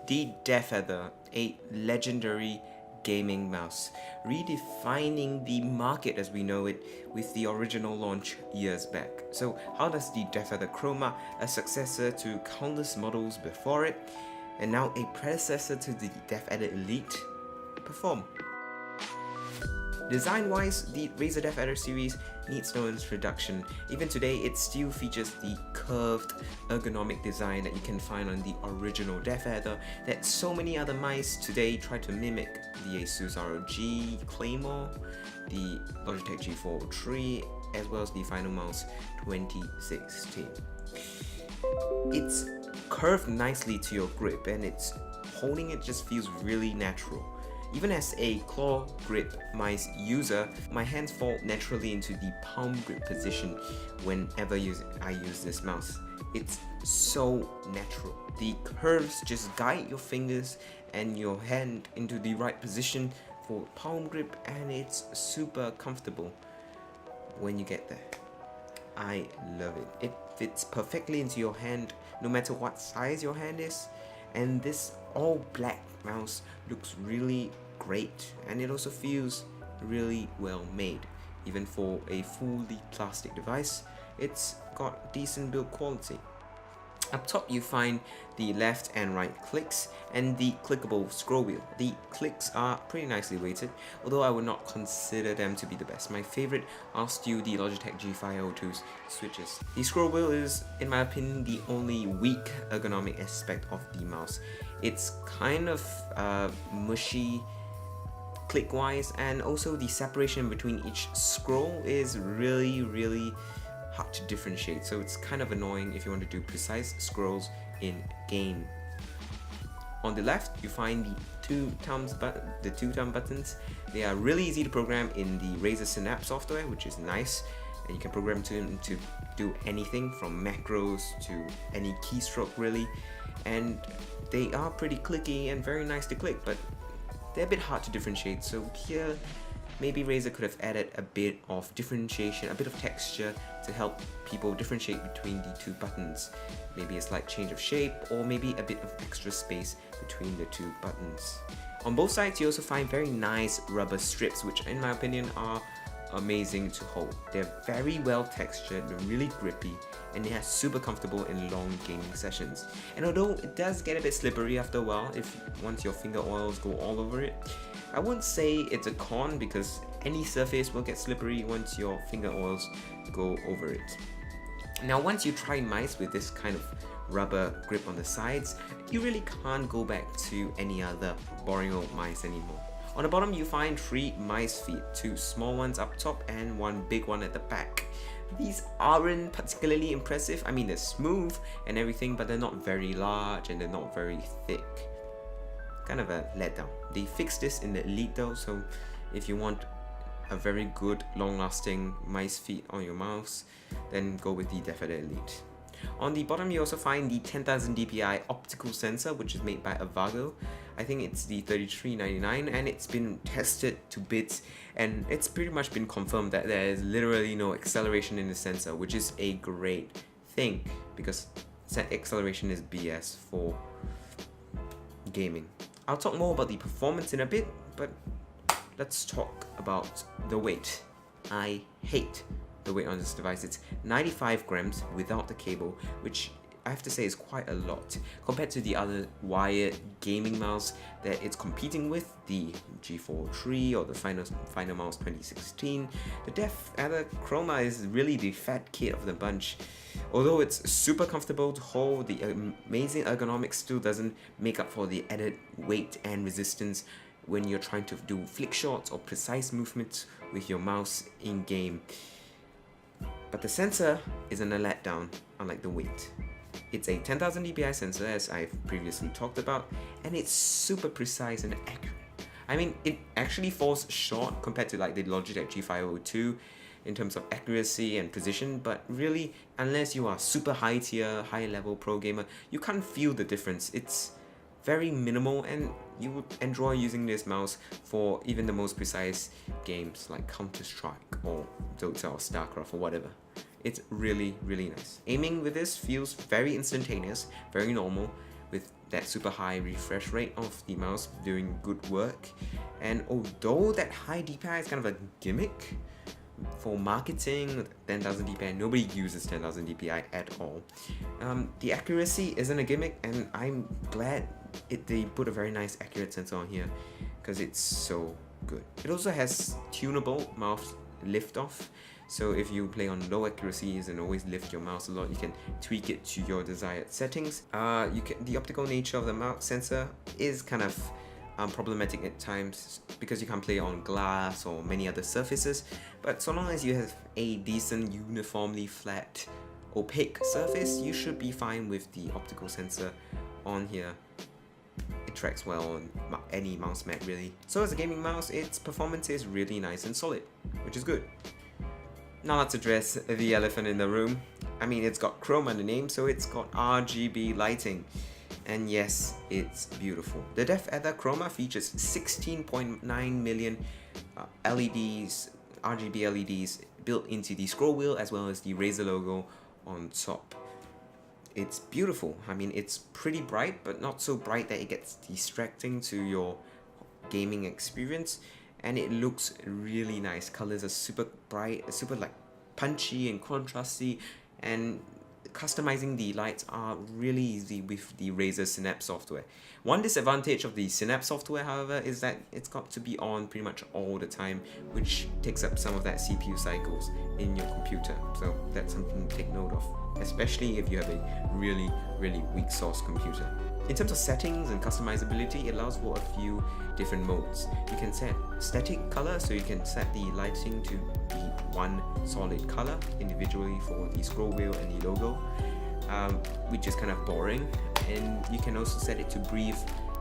The Deathadder, a legendary gaming mouse, redefining the market as we know it with the original launch years back. So how does the Deathadder Chroma, a successor to countless models before it, and now a predecessor to the Deathadder Elite, perform? Design-wise, the Razer Deathadder series needs no introduction. Even today, it still features the curved, ergonomic design that you can find on the original Deathadder that so many other mice today try to mimic. The asus ROG Claymore, the Logitech G502, as well as the Final Mouse 2016. It's curved nicely to your grip, and holding it just feels really natural. Even as a claw grip mice user, my hands fall naturally into the palm grip position whenever I use this mouse. It's so natural. The curves just guide your fingers and your hand into the right position for palm grip, and it's super comfortable when you get there. I love it. It fits perfectly into your hand no matter what size your hand is, and this all black mouse looks really great, and it also feels really well made. Even for a fully plastic device, it's got decent build quality. Up top you find the left and right clicks and the clickable scroll wheel. The clicks are pretty nicely weighted, although I would not consider them to be the best. My favorite are still the Logitech G502's switches. The scroll wheel is, in my opinion, the only weak ergonomic aspect of the mouse. It's kind of mushy click-wise, and also the separation between each scroll is really hard to differentiate, so it's kind of annoying if you want to do precise scrolls in game. On the left you find the two thumb buttons. They are really easy to program in the Razer Synapse software, which is nice, and you can program them to do anything from macros to any keystroke really, and they are pretty clicky and very nice to click, but they're a bit hard to differentiate. So here maybe Razer could have added a bit of differentiation, a bit of texture to help people differentiate between the two buttons. Maybe a slight change of shape, or maybe a bit of extra space between the two buttons. On both sides you also find very nice rubber strips, which in my opinion are amazing to hold. They're very well textured, they're really grippy, and they are super comfortable in long gaming sessions. And although it does get a bit slippery after a while, once your finger oils go all over it, I wouldn't say it's a con, because any surface will get slippery once your finger oils go over it. Now once you try mice with this kind of rubber grip on the sides, you really can't go back to any other boring old mice anymore. On the bottom you find 3 mice feet, 2 small ones up top and 1 big one at the back. These aren't particularly impressive. I mean, they're smooth and everything, but they're not very large and they're not very thick. Kind of a letdown. They fixed this in the Elite though, so if you want a very good long-lasting mice feet on your mouse, then go with the Deathadder Elite. On the bottom you also find the 10,000 dpi optical sensor, which is made by Vega. I think it's the 3399, and it's been tested to bits, and it's pretty much been confirmed that there is literally no acceleration in the sensor, which is a great thing, because acceleration is BS for gaming. I'll talk more about the performance in a bit, but let's talk about the weight. I hate the weight on this device. It's 95 grams without the cable, which I have to say is quite a lot compared to the other wired gaming mouse that it's competing with, the G502 or the Final Mouse 2016. The Deathadder Chroma is really the fat kid of the bunch. Although it's super comfortable to hold, the amazing ergonomics still doesn't make up for the added weight and resistance when you're trying to do flick shots or precise movements with your mouse in game. But the sensor isn't a letdown, unlike the weight. It's a 10,000 dpi sensor, as I've previously talked about, and it's super precise and accurate. I mean, it actually falls short compared to like the Logitech G502 in terms of accuracy and precision, but really, unless you are super high tier, high level pro gamer, you can't feel the difference. It's very minimal, and you would enjoy using this mouse for even the most precise games like Counterstrike or Dota or StarCraft or whatever. It's really nice. Aiming with this feels very instantaneous, very normal, with that super high refresh rate of the mouse doing good work. And although that high DPI is kind of a gimmick for marketing, 10,000 DPI, nobody uses 10,000 DPI at all. The accuracy isn't a gimmick, and I'm glad they put a very nice accurate sensor on here because it's so good. It also has tunable mouse lift off, so if you play on low accuracies and always lift your mouse a lot, you can tweak it to your desired settings. The optical nature of the mouse sensor is kind of problematic at times because you can't play on glass or many other surfaces, but so long as you have a decent uniformly flat opaque surface, you should be fine with the optical sensor on here. It tracks well on any mouse mat really. So as a gaming mouse, its performance is really nice and solid, which is good. Now let's address the elephant in the room. I mean, it's got Chroma in the name, so it's got RGB lighting. And yes, it's beautiful. The Deathadder Chroma features 16.9 million LEDs, RGB LEDs built into the scroll wheel as well as the Razer logo on top. It's beautiful. I mean, it's pretty bright, but not so bright that it gets distracting to your gaming experience. And it looks really nice. Colors are super bright, super like punchy and contrasty, and customizing the lights are really easy with the Razer Synapse software. One disadvantage of the Synapse software, however, is that it's got to be on pretty much all the time, which takes up some of that CPU cycles in your computer. So that's something to take note of, especially if you have a really weak source computer. In terms of settings and customizability, it allows for a few different modes. You can set static color, so you can set the lighting to be one solid color individually for the scroll wheel and the logo, which is kind of boring. And you can also set it to breathe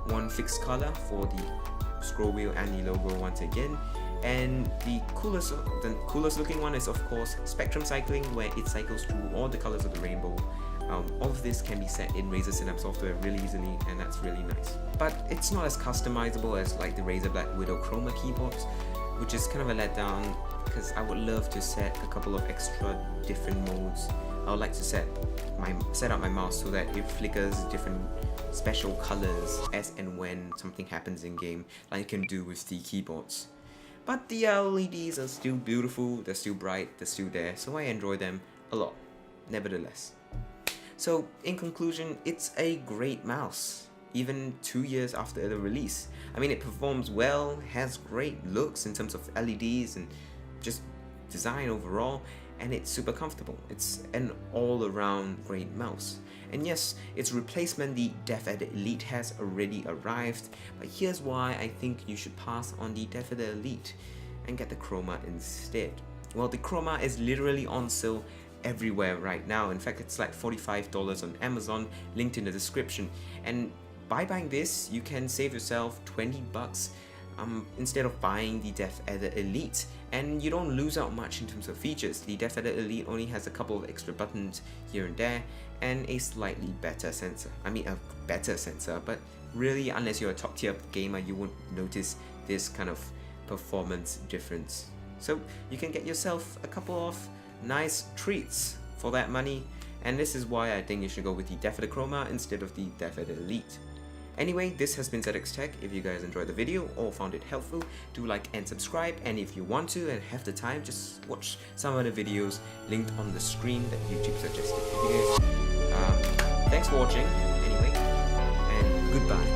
one fixed color for the scroll wheel and the logo once again. And the coolest looking one is of course spectrum cycling, where it cycles through all the colors of the rainbow. All of this can be set in Razer Synapse software really easily, and that's really nice. But it's not as customizable as like the Razer Blackwidow Chroma keyboards, which is kind of a letdown because I would love to set a couple of extra different modes. I would like to set up my mouse so that it flickers different special colors as and when something happens in game, like you can do with the keyboards. But the LEDs are still beautiful, they're still bright, they're still there, so I enjoy them a lot, nevertheless. So in conclusion, it's a great mouse, even 2 years after the release. I mean, it performs well, has great looks in terms of LEDs and just design overall, and it's super comfortable. It's an all-around great mouse. And yes, its replacement, the Deathadder Elite, has already arrived, but here's why I think you should pass on the Deathadder Elite and get the Chroma instead. Well, the Chroma is literally on sale everywhere right now. In fact, it's like $45 on Amazon, linked in the description. And by buying this, you can save yourself 20 bucks instead of buying the Deathadder Elite, and you don't lose out much in terms of features. The Deathadder Elite only has a couple of extra buttons here and there, and a slightly better sensor. I mean, a better sensor, but really, unless you're a top tier gamer, you won't notice this kind of performance difference. So you can get yourself a couple of nice treats for that money, and this is why I think you should go with the Deathadder Chroma instead of the Deathadder Elite. Anyway, this has been ZX Tech. If you guys enjoyed the video or found it helpful, do like and subscribe, and if you want to and have the time, just watch some of the videos linked on the screen that YouTube suggested for you guys. Thanks for watching anyway, and goodbye.